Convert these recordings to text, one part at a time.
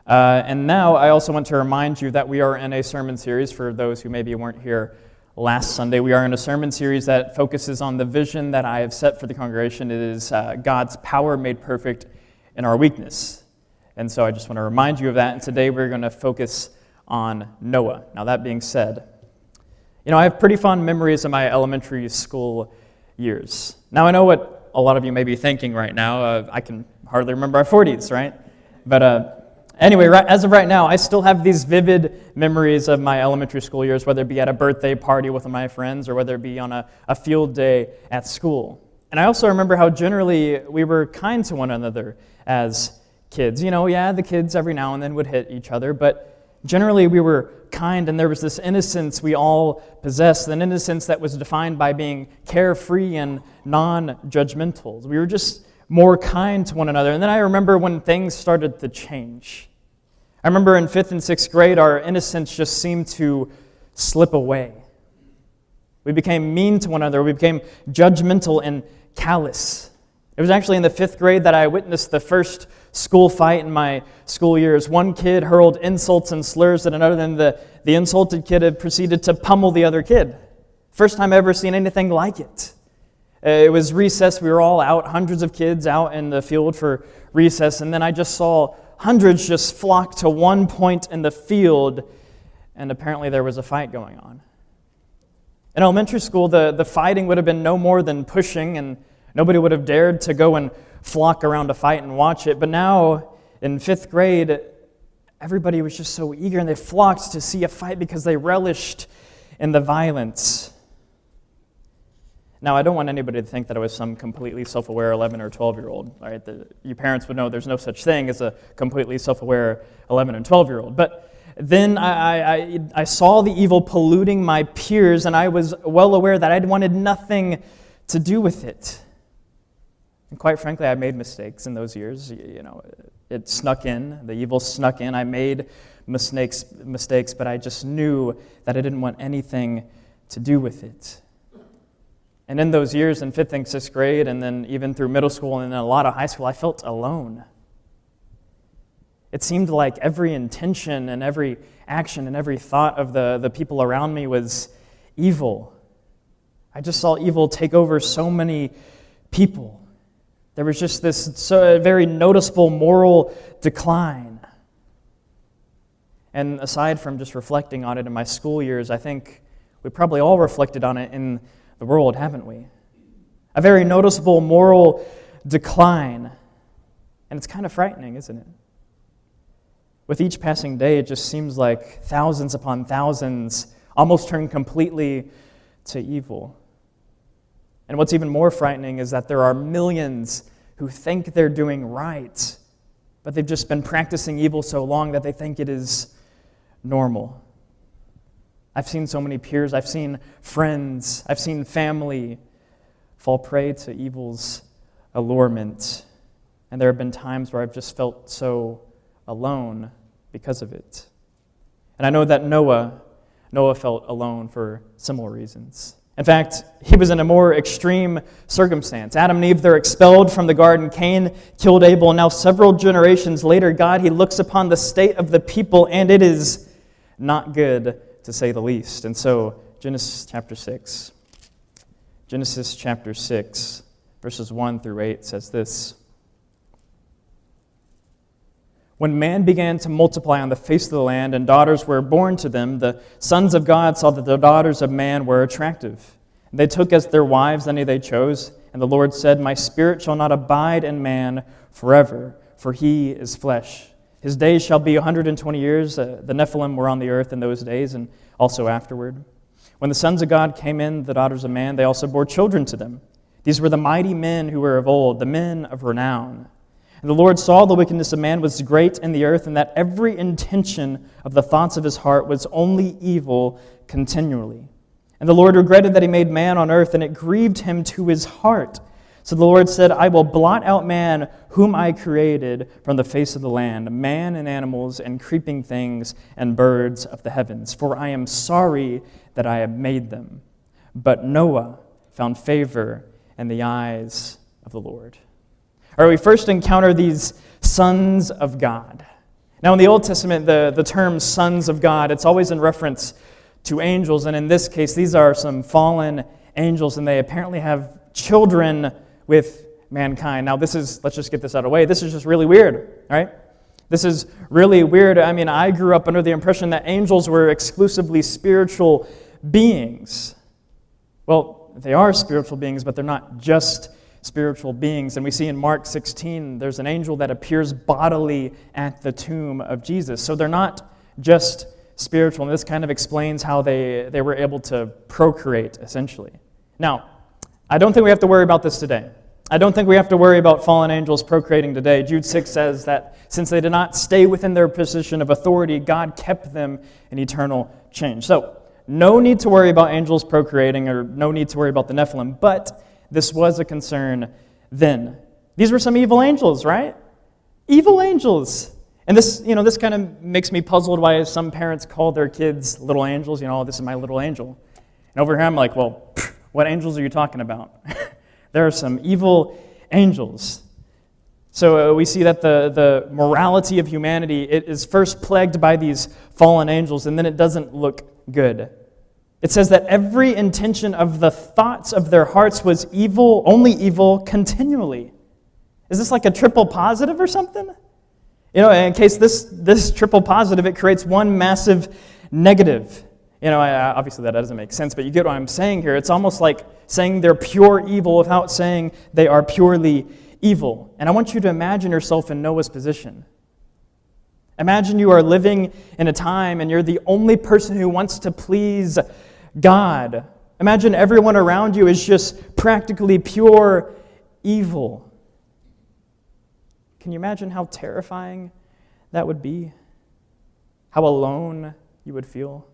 And now I also want to remind you that we are in a sermon series. For those who maybe weren't here last Sunday, we are in a sermon series that focuses on the vision that I have set for the congregation. It is God's power made perfect in our weakness. And so I just want to remind you of that. And today we're going to focus on Noah. Now that being said, I have pretty fond memories of my elementary school years. Now I know what a lot of you may be thinking right now. I can hardly remember our 40s, right? But anyway, as of right now, I still have these vivid memories of my elementary school years, whether it be at a birthday party with my friends or whether it be on a field day at school. And I also remember how generally we were kind to one another as kids. The kids every now and then would hit each other, but generally we were kind, and there was this innocence we all possessed, an innocence that was defined by being carefree and non-judgmental. We were just more kind to one another. And then I remember when things started to change. I remember in 5th and 6th grade, our innocence just seemed to slip away. We became mean to one another. We became judgmental and callous. It was actually in the 5th grade that I witnessed the first school fight in my school years. One kid hurled insults and slurs at another, and the insulted kid had proceeded to pummel the other kid. First time I ever seen anything like it. It was recess. We were all out, hundreds of kids out in the field for recess, and then I just saw hundreds just flock to one point in the field, and apparently there was a fight going on. In elementary school, the fighting would have been no more than pushing, and nobody would have dared to go and flock around a fight and watch it. But now, in 5th grade, everybody was just so eager, and they flocked to see a fight because they relished in the violence. Now, I don't want anybody to think that I was some completely self-aware 11 or 12-year-old. All right? Your parents would know there's no such thing as a completely self-aware 11 and 12-year-old. But then I saw the evil polluting my peers, and I was well aware that I wanted nothing to do with it. And quite frankly, I made mistakes in those years. It snuck in. The evil snuck in. I made mistakes, but I just knew that I didn't want anything to do with it. And in those years, in 5th and 6th grade, and then even through middle school and then a lot of high school, I felt alone. It seemed like every intention and every action and every thought of the people around me was evil. I just saw evil take over so many people. There was just this very noticeable moral decline. And aside from just reflecting on it in my school years, I think we probably all reflected on it in the world, haven't we? A very noticeable moral decline. And it's kind of frightening, isn't it? With each passing day, it just seems like thousands upon thousands almost turn completely to evil. And what's even more frightening is that there are millions who think they're doing right, but they've just been practicing evil so long that they think it is normal. I've seen so many peers, I've seen friends, I've seen family fall prey to evil's allurement. And there have been times where I've just felt so alone because of it. And I know that Noah felt alone for similar reasons. In fact, he was in a more extreme circumstance. Adam and Eve, they're expelled from the garden. Cain killed Abel. And now several generations later, God, he looks upon the state of the people, and it is not good, to say the least. And so, Genesis chapter 6, verses 1 through 8 says this: When man began to multiply on the face of the land, and daughters were born to them, the sons of God saw that the daughters of man were attractive. They took as their wives any they chose, and the Lord said, My spirit shall not abide in man forever, for he is flesh. His days shall be 120 years. The Nephilim were on the earth in those days, and also afterward. When the sons of God came in, the daughters of man, they also bore children to them. These were the mighty men who were of old, the men of renown. And the Lord saw the wickedness of man was great in the earth, and that every intention of the thoughts of his heart was only evil continually. And the Lord regretted that he made man on earth, and it grieved him to his heart. So the Lord said, I will blot out man whom I created from the face of the land, man and animals and creeping things and birds of the heavens, for I am sorry that I have made them. But Noah found favor in the eyes of the Lord. All right, we first encounter these sons of God. Now, in the Old Testament, the term sons of God, it's always in reference to angels, and in this case, these are some fallen angels, and they apparently have children with mankind. Now, let's just get this out of the way. This is just really weird, right? This is really weird. I mean, I grew up under the impression that angels were exclusively spiritual beings. Well, they are spiritual beings, but they're not just spiritual beings. And we see in Mark 16, there's an angel that appears bodily at the tomb of Jesus. So they're not just spiritual, and this kind of explains how they were able to procreate, essentially. Now, I don't think we have to worry about this today. I don't think we have to worry about fallen angels procreating today. Jude 6 says that since they did not stay within their position of authority, God kept them in eternal change. So, no need to worry about angels procreating, or no need to worry about the Nephilim, but this was a concern then. These were some evil angels, right? Evil angels. And this kind of makes me puzzled why some parents call their kids little angels. Oh, this is my little angel. And over here I'm like, well, what angels are you talking about? There are some evil angels. So we see that the morality of humanity, it is first plagued by these fallen angels, and then it doesn't look good. It says that every intention of the thoughts of their hearts was evil, only evil, continually. Is this like a triple positive or something? In case this triple positive, it creates one massive negative. Obviously that doesn't make sense, but you get what I'm saying here. It's almost like saying they're pure evil without saying they are purely evil. And I want you to imagine yourself in Noah's position. Imagine you are living in a time and you're the only person who wants to please God. Imagine everyone around you is just practically pure evil. Can you imagine how terrifying that would be? How alone you would feel?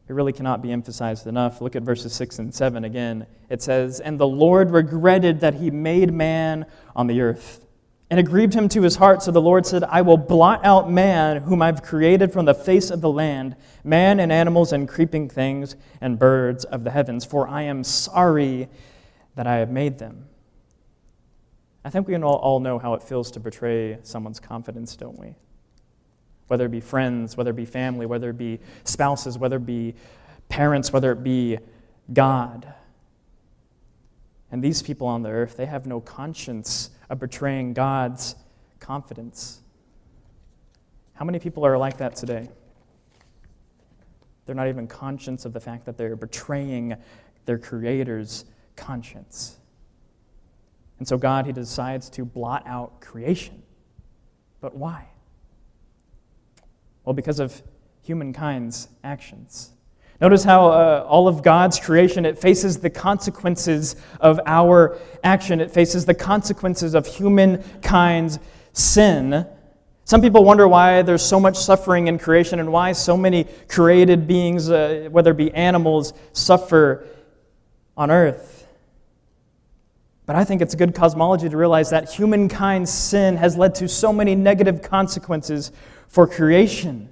It really cannot be emphasized enough. Look at verses 6 and 7 again. It says, "And the Lord regretted that he made man on the earth. And it grieved him to his heart, so the Lord said, I will blot out man, whom I've created from the face of the land, man and animals and creeping things and birds of the heavens, for I am sorry that I have made them." I think we all know how it feels to betray someone's confidence, don't we? Whether it be friends, whether it be family, whether it be spouses, whether it be parents, whether it be God. And these people on the earth, they have no conscience of betraying God's confidence. How many people are like that today? They're not even conscious of the fact that they're betraying their Creator's conscience. And so God, he decides to blot out creation. But why? Well, because of humankind's actions. Notice how all of God's creation, it faces the consequences of our action. It faces the consequences of humankind's sin. Some people wonder why there's so much suffering in creation and why so many created beings, whether it be animals, suffer on earth. But I think it's a good cosmology to realize that humankind's sin has led to so many negative consequences for creation.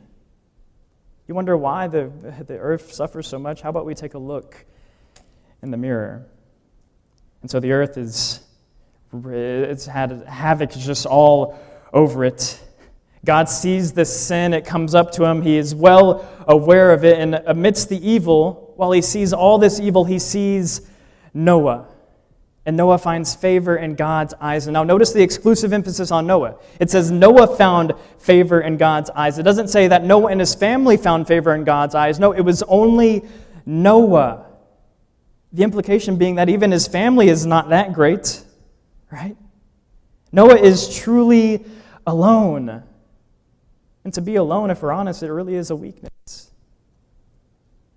You wonder why the earth suffers so much? How about we take a look in the mirror? And so the earth it's had havoc just all over it. God sees this sin, it comes up to him, he is well aware of it, and amidst the evil, while he sees all this evil, he sees Noah. And Noah finds favor in God's eyes. And now notice the exclusive emphasis on Noah. It says Noah found favor in God's eyes. It doesn't say that Noah and his family found favor in God's eyes. No, it was only Noah. The implication being that even his family is not that great, right? Noah is truly alone. And to be alone, if we're honest, it really is a weakness.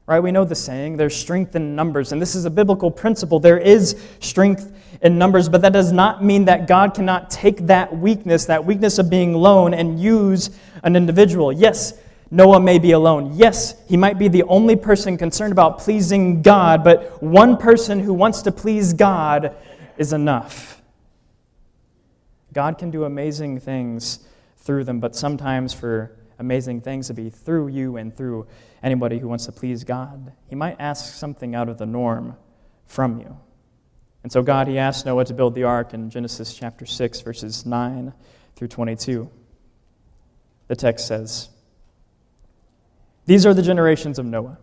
Right, we know the saying, there's strength in numbers, and this is a biblical principle. There is strength in numbers, but that does not mean that God cannot take that weakness of being alone, and use an individual. Yes, Noah may be alone. Yes, he might be the only person concerned about pleasing God, but one person who wants to please God is enough. God can do amazing things through them, but sometimes for amazing things to be through you and through anybody who wants to please God, he might ask something out of the norm from you. And so God, he asked Noah to build the ark in Genesis chapter 6, verses 9 through 22. The text says, "These are the generations of Noah.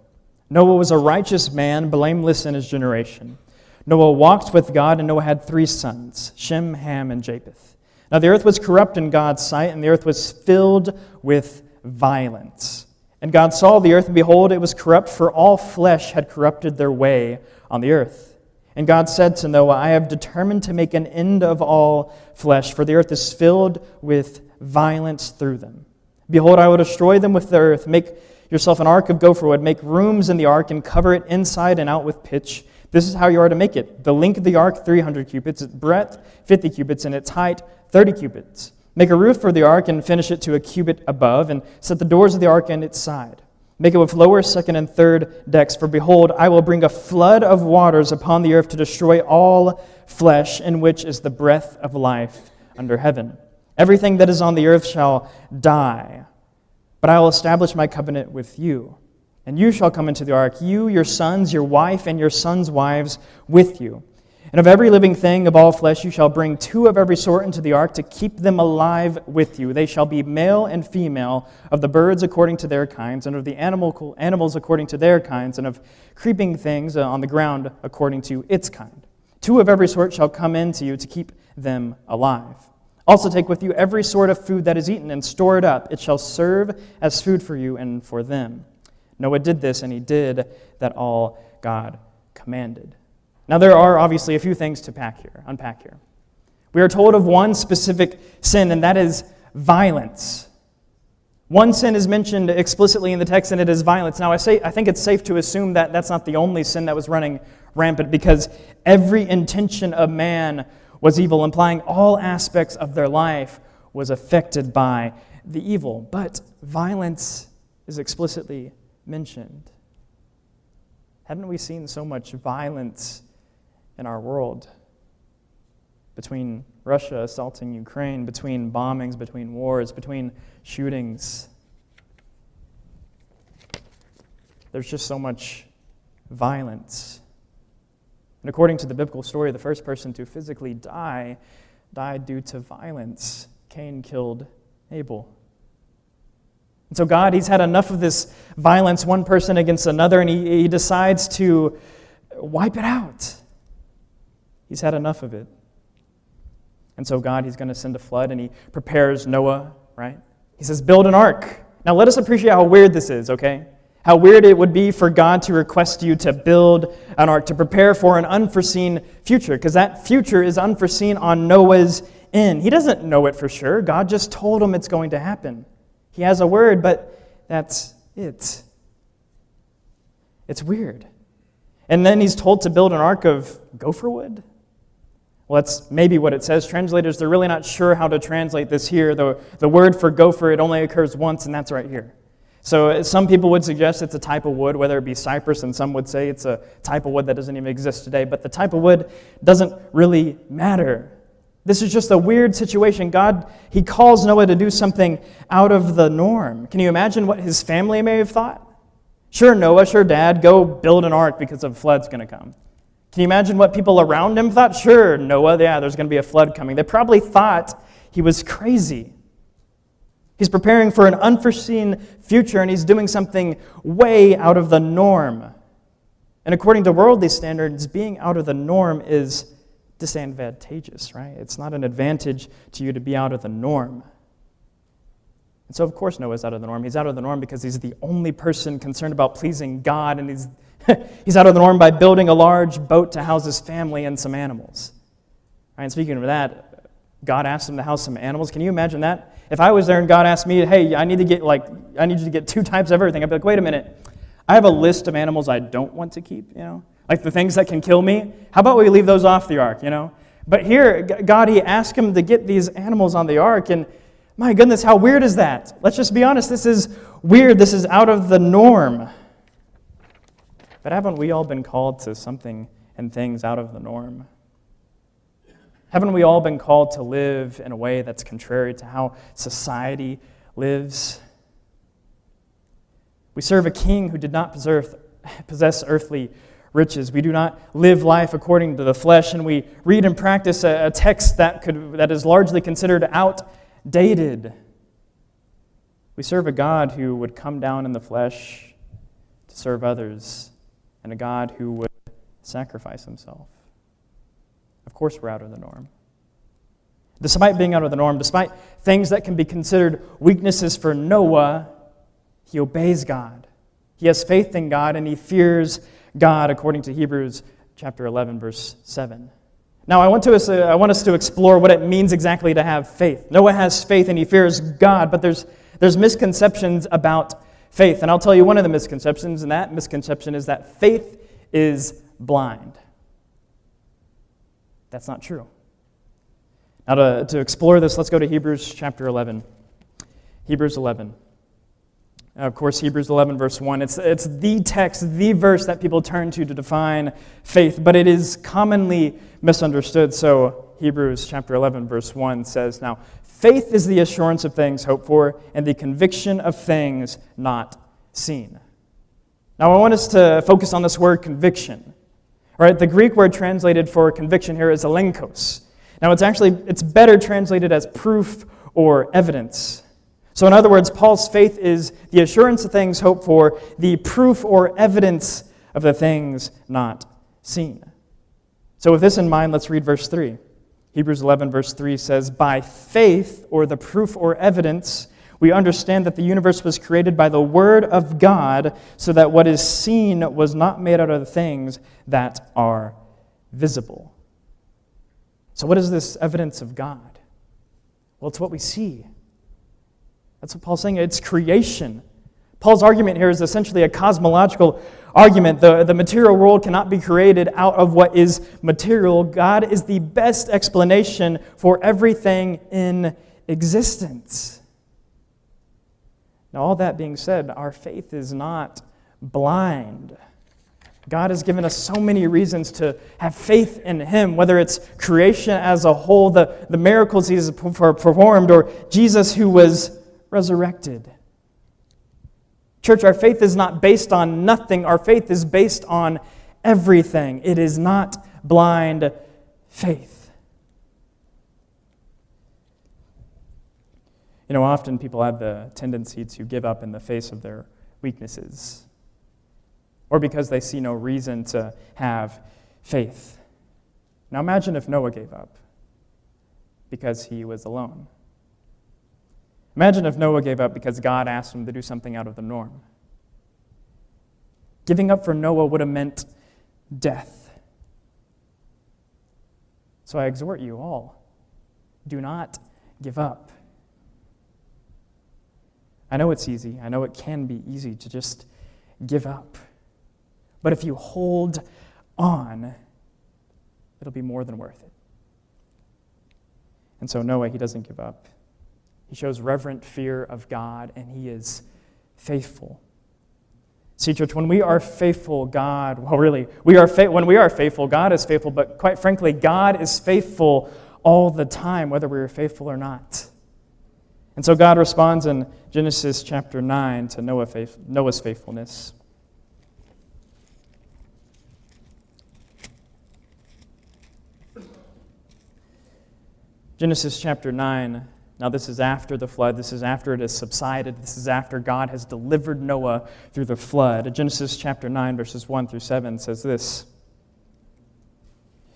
Noah was a righteous man, blameless in his generation. Noah walked with God, and Noah had 3 sons, Shem, Ham, and Japheth. Now the earth was corrupt in God's sight, and the earth was filled with violence. And God saw the earth, and behold, it was corrupt, for all flesh had corrupted their way on the earth. And God said to Noah, I have determined to make an end of all flesh, for the earth is filled with violence through them. Behold, I will destroy them with the earth. Make yourself an ark of gopher wood. Make rooms in the ark and cover it inside and out with pitch. This is how you are to make it. The length of the ark, 300 cubits, its breadth, 50 cubits, and its height, 30 cubits. Make a roof for the ark and finish it to a cubit above, and set the doors of the ark in its side. Make it with lower, second, and third decks. For behold, I will bring a flood of waters upon the earth to destroy all flesh, in which is the breath of life under heaven. Everything that is on the earth shall die. But I will establish my covenant with you. And you shall come into the ark, you, your sons, your wife, and your sons' wives with you. And of every living thing of all flesh you shall bring 2 of every sort into the ark to keep them alive with you. They shall be male and female, of the birds according to their kinds, and of the animals according to their kinds, and of creeping things on the ground according to its kind. 2 of every sort shall come into you to keep them alive. Also take with you every sort of food that is eaten, and store it up. It shall serve as food for you and for them. Noah did this, and he did that all God commanded." Now there are obviously a few things to unpack here. We are told of one specific sin, and that is violence. One sin is mentioned explicitly in the text, and it is violence. Now I think it's safe to assume that that's not the only sin that was running rampant, because every intention of man was evil, implying all aspects of their life was affected by the evil. But violence is explicitly mentioned. Haven't we seen so much violence in our world? Between Russia assaulting Ukraine, between bombings, between wars, between shootings. There's just so much violence. And according to the biblical story, the first person to physically die died due to violence. Cain killed Abel. And so God, he's had enough of this violence, one person against another, and he decides to wipe it out. He's had enough of it. And so God, he's going to send a flood, and he prepares Noah, right? He says, build an ark. Now let us appreciate how weird this is, okay? How weird it would be for God to request you to build an ark, to prepare for an unforeseen future, because that future is unforeseen on Noah's end. He doesn't know it for sure. God just told him it's going to happen. He has a word, but that's it. It's weird. And then he's told to build an ark of gopher wood. Well, that's maybe what it says. Translators, they're really not sure how to translate this here. The word for gopher, it only occurs once, and that's right here. So some people would suggest it's a type of wood, whether it be cypress, and some would say it's a type of wood that doesn't even exist today. But the type of wood doesn't really matter. This is just a weird situation. God, he calls Noah to do something out of the norm. Can you imagine what his family may have thought? Sure, Noah, sure, Dad, go build an ark because a flood's going to come. Can you imagine what people around him thought? Sure, Noah, yeah, there's going to be a flood coming. They probably thought he was crazy. He's preparing for an unforeseen future, and he's doing something way out of the norm. And according to worldly standards, being out of the norm is disadvantageous, right? It's not an advantage to you to be out of the norm. And so, of course, Noah's out of the norm. He's out of the norm because he's the only person concerned about pleasing God, and he's out of the norm by building a large boat to house his family and some animals. Right, and speaking of that, God asked him to house some animals. Can you imagine that? If I was there and God asked me, hey, I need you to get 2 types of everything, I'd be like, wait a minute. I have a list of animals I don't want to keep, like the things that can kill me. How about we leave those off the ark, But here, God, he asked him to get these animals on the ark, and my goodness, how weird is that? Let's just be honest, this is weird. This is out of the norm. But haven't we all been called to something and things out of the norm? Haven't we all been called to live in a way that's contrary to how society lives? We serve a king who did not possess earthly riches. We do not live life according to the flesh, and we read and practice a text that is largely considered outdated. We serve a God who would come down in the flesh to serve others, and a God who would sacrifice himself. Of course, we're out of the norm. Despite being out of the norm, despite things that can be considered weaknesses for Noah, he obeys God. He has faith in God, and he fears God, according to Hebrews chapter 11, verse 7. Now, I want us to explore what it means exactly to have faith. Noah has faith, and he fears God, but there's misconceptions about faith. And I'll tell you one of the misconceptions, and that misconception is that faith is blind. That's not true. Now, to explore this, let's go to Hebrews chapter 11. Hebrews 11. Of course, Hebrews 11, verse 1. It's the text, the verse that people turn to define faith, but it is commonly misunderstood. So Hebrews chapter 11, verse 1 says, "Now, faith is the assurance of things hoped for and the conviction of things not seen." Now, I want us to focus on this word conviction. All right, the Greek word translated for conviction here is alenkos. Now, it's better translated as proof or evidence. So in other words, Paul's faith is the assurance of things hoped for, the proof or evidence of the things not seen. So with this in mind, let's read verse 3. Hebrews 11, verse 3 says, "By faith, or the proof or evidence, we understand that the universe was created by the word of God, so that what is seen was not made out of the things that are visible." So what is this evidence of God? Well, it's what we see. That's what Paul's saying. It's creation. Paul's argument here is essentially a cosmological argument. The material world cannot be created out of what is material. God is the best explanation for everything in existence. Now, all that being said, our faith is not blind. God has given us so many reasons to have faith in Him, whether it's creation as a whole, the miracles He has performed, or Jesus who was resurrected. Church, our faith is not based on nothing. Our faith is based on everything. It is not blind faith. You know, often people have the tendency to give up in the face of their weaknesses, or because they see no reason to have faith. Now imagine if Noah gave up because he was alone. Imagine if Noah gave up because God asked him to do something out of the norm. Giving up for Noah would have meant death. So I exhort you all, do not give up. I know it's easy. I know it can be easy to just give up. But if you hold on, it'll be more than worth it. And so Noah, he doesn't give up. He shows reverent fear of God, and he is faithful. See, church, when we are faithful, when we are faithful, God is faithful, but quite frankly, God is faithful all the time, whether we are faithful or not. And so God responds in Genesis chapter 9 to Noah's faithfulness. Genesis chapter 9. Now, this is after the flood. This is after it has subsided. This is after God has delivered Noah through the flood. Genesis chapter 9, verses 1 through 7 says this.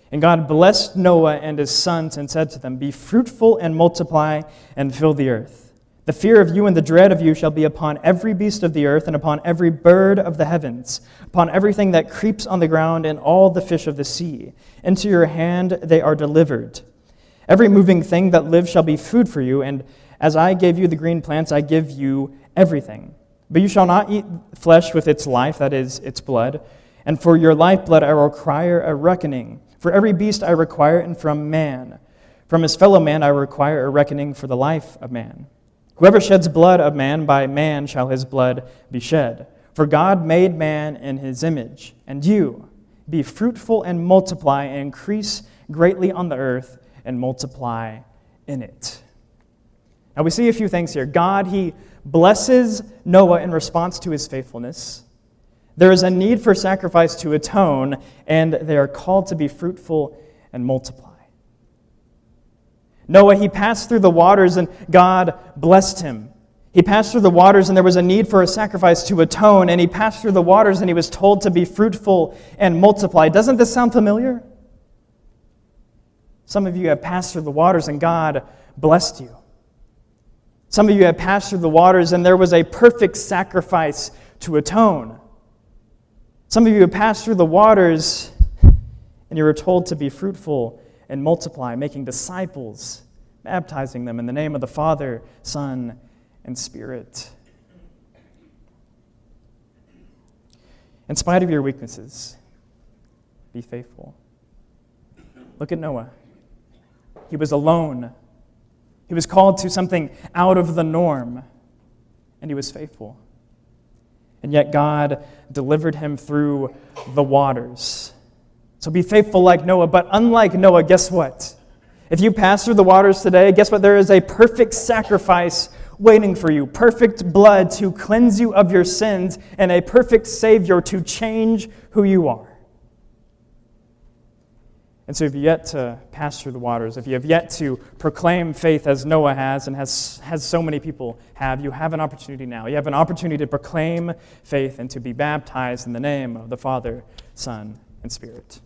"And God blessed Noah and his sons and said to them, 'Be fruitful and multiply and fill the earth. The fear of you and the dread of you shall be upon every beast of the earth and upon every bird of the heavens, upon everything that creeps on the ground and all the fish of the sea. Into your hand they are delivered. Every moving thing that lives shall be food for you, and as I gave you the green plants, I give you everything. But you shall not eat flesh with its life, that is, its blood. And for your lifeblood I require a reckoning. For every beast I require, and from man. From his fellow man I require a reckoning for the life of man. Whoever sheds blood of man, by man shall his blood be shed. For God made man in his image. And you, be fruitful and multiply, and increase greatly on the earth, and multiply in it.'" Now we see a few things here. God, he blesses Noah in response to his faithfulness. There is a need for sacrifice to atone, and they are called to be fruitful and multiply. Noah, he passed through the waters, and God blessed him. He passed through the waters, and there was a need for a sacrifice to atone, and he passed through the waters, and he was told to be fruitful and multiply. Doesn't this sound familiar? Some of you have passed through the waters, and God blessed you. Some of you have passed through the waters, and there was a perfect sacrifice to atone. Some of you have passed through the waters, and you were told to be fruitful and multiply, making disciples, baptizing them in the name of the Father, Son, and Spirit. In spite of your weaknesses, be faithful. Look at Noah. He was alone. He was called to something out of the norm, and he was faithful. And yet God delivered him through the waters. So be faithful like Noah, but unlike Noah, guess what? If you pass through the waters today, guess what? There is a perfect sacrifice waiting for you, perfect blood to cleanse you of your sins, and a perfect Savior to change who you are. And so if you've yet to pass through the waters, if you have yet to proclaim faith as Noah has and has so many people have, you have an opportunity now. You have an opportunity to proclaim faith and to be baptized in the name of the Father, Son, and Spirit.